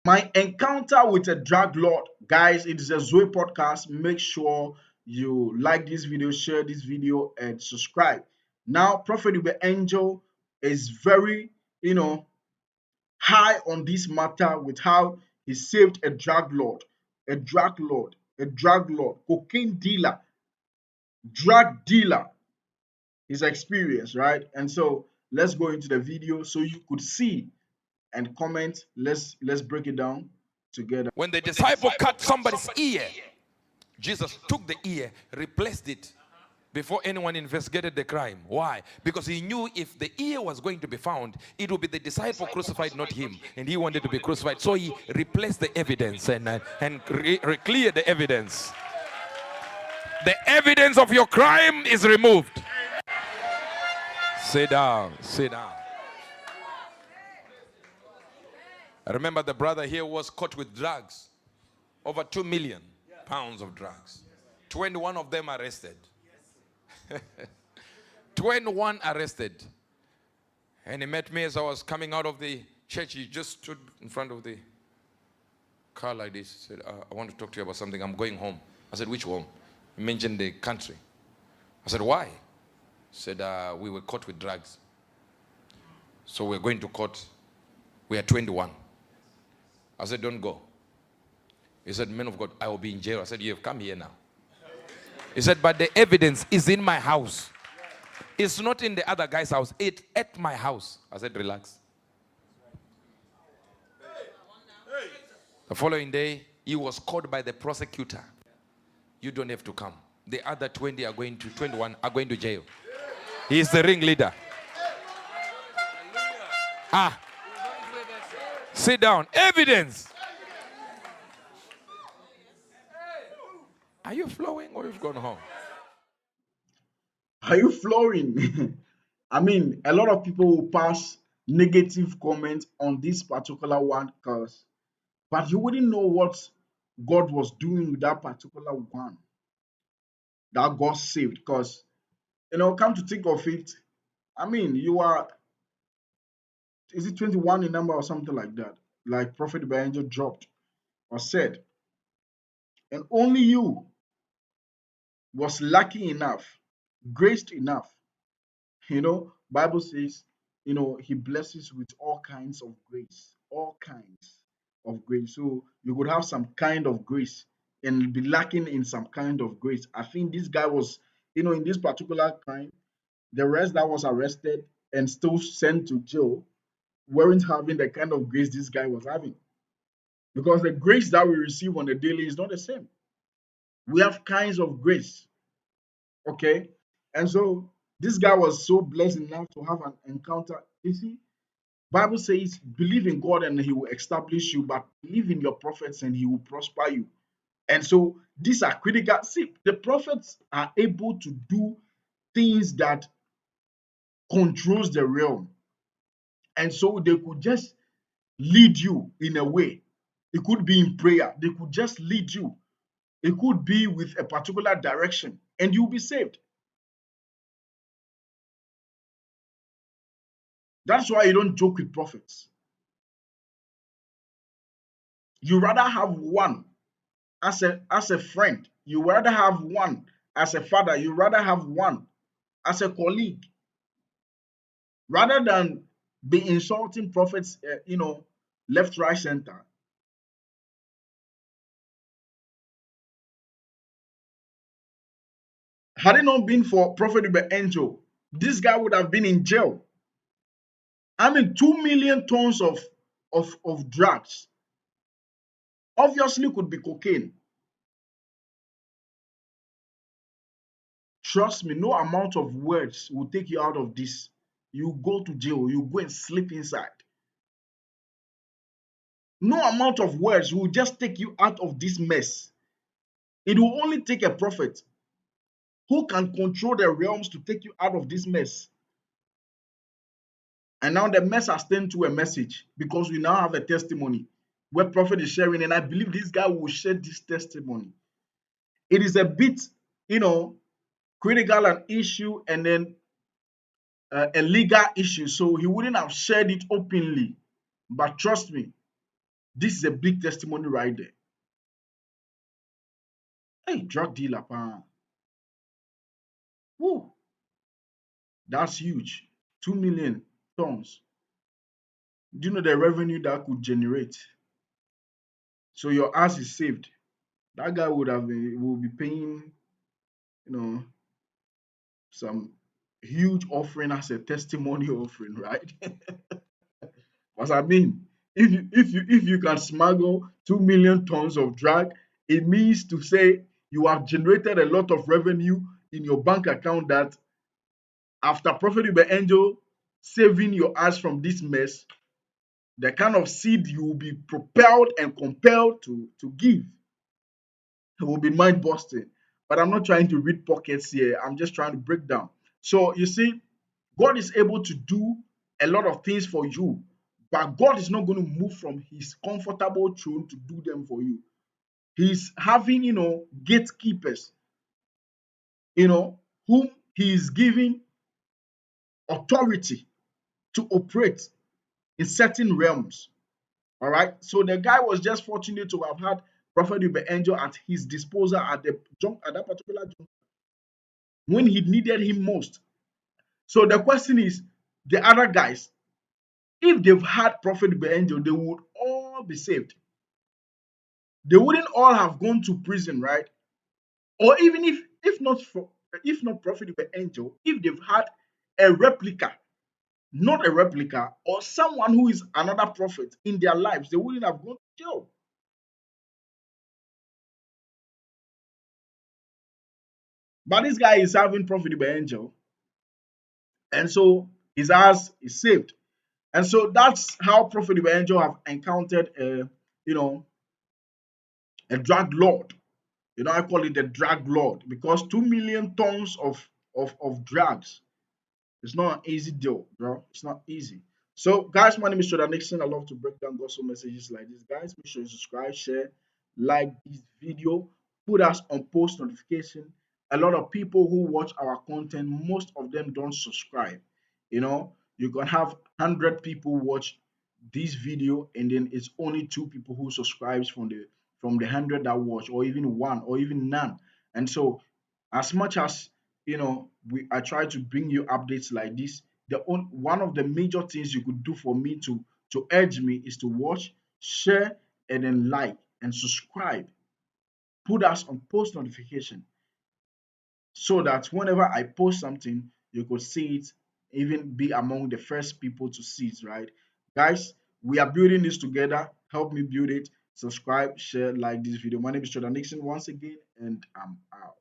My encounter with a drug lord, guys. It is a Zoe podcast. Make sure you like this video, share this video, and subscribe. Now, Prophet Uebert Angel is very, you know, high on this matter with how he saved a drug lord, cocaine dealer, drug dealer, his experience, right? And so let's go into the video so you could see and comment. Let's break it down together. When the disciple cut somebody's ear, Jesus took the ear, replaced it before anyone investigated the crime. Why? Because he knew if the ear was going to be found, it would be the disciple crucified, not him. And he wanted to be crucified. So he replaced the evidence and cleared the evidence. The evidence of your crime is removed. Sit down, sit down. I remember the brother here was caught with drugs. Over 2 million pounds of drugs. 21 of them arrested. 21 arrested. And he met me as I was coming out of the church. He just stood in front of the car like this. He said, I want to talk to you about something. I'm going home. I said, which home? He mentioned the country. I said, why? He said, we were caught with drugs. So we're going to court. We are 21. I said, don't go. He said, man of God, I will be in jail. I said, you have come here now. He said, but the evidence is in my house. It's not in the other guy's house. It's at my house. I said, relax. The following day, he was called by the prosecutor. You don't have to come. The other 21 are going to jail. He is the ringleader. Sit down. Evidence. Are you flowing or you've gone home? Are you flowing? I mean, a lot of people will pass negative comments on this particular one but you wouldn't know what God was doing with that particular one that God saved. Because, come to think of it, I mean, you are, is it 21 in number or something like that? Like Prophet Uebert Angel dropped or said. And only you was lucky enough, graced enough. Bible says, he blesses with all kinds of grace, all kinds of grace. So you could have some kind of grace and be lacking in some kind of grace. I think this guy was, in this particular crime, the rest that was arrested and still sent to jail weren't having the kind of grace this guy was having. Because the grace that we receive on a daily is not the same. We have kinds of grace. Okay? And so this guy was so blessed enough to have an encounter. You see, Bible says, believe in God and he will establish you, but believe in your prophets and he will prosper you. And so these are critical. See, the prophets are able to do things that controls the realm. And so they could just lead you in a way. It could be in prayer. They could just lead you. It could be with a particular direction and you'll be saved. That's why you don't joke with prophets. You rather have one as a friend. You rather have one as a father. You rather have one as a colleague, rather than be insulting prophets, left, right, center. Had it not been for Prophet Uebert Angel, this guy would have been in jail. I mean, 2 million tons of drugs. Obviously could be cocaine. Trust me, no amount of words will take you out of this. You go to jail, you go and sleep inside. No amount of words will just take you out of this mess. It will only take a prophet who can control the realms to take you out of this mess. And now the mess has turned to a message because we now have a testimony where prophet is sharing, and I believe this guy will share this testimony. It is a bit, critical an issue, and then a legal issue, so he wouldn't have shared it openly. But trust me, this is a big testimony right there. Hey, drug dealer, pa. Woo, that's huge. 2 million tons. Do you know the revenue that could generate? So your ass is saved. That guy will be paying, you know, some huge offering as a testimony offering, right? Because I mean, if you can smuggle 2 million tons of drug, it means to say you have generated a lot of revenue in your bank account that after Prophet Uber Angel saving your ass from this mess, the kind of seed you will be propelled and compelled to give, it will be mind busting. But I'm not trying to read pockets here. I'm just trying to break down. So you see, God is able to do a lot of things for you, but God is not going to move from his comfortable throne to do them for you. He's having, gatekeepers, whom he is giving authority to operate in certain realms. All right. So the guy was just fortunate to have had Prophet Uber Angel at his disposal at that particular junction when he needed him most. So the question is, the other guys, if they've had Prophet Uber Angel, they would all be saved. They wouldn't all have gone to prison, right? Or even if not Prophet Uber Angel, if they've had a replica, not a replica, or someone who is another prophet in their lives, they wouldn't have gone to jail. But this guy is having Prophet Uber Angel, and so his ass is saved. And so that's how Prophet Uber Angel have encountered you know, a drug lord. I call it the drug lord because 2 million tons of drugs. It's not an easy deal, bro. It's not easy. So, guys, my name is Jordan Nixon. I love to break down gospel messages like this. Guys, make sure you subscribe, share, like this video, put us on post notification. A lot of people who watch our content, most of them don't subscribe. You can have 100 people watch this video, and then it's only two people who subscribes from the 100 that watch, or even one, or even none. And so, as much as I try to bring you updates like this, one of the major things you could do for me to urge me is to watch, share, and then like and subscribe. Put us on post notification so that whenever I post something, you could see it, even be among the first people to see it, right? Guys, we are building this together. Help me build it. Subscribe, share, like this video. My name is Jordan Nixon once again, and I'm out.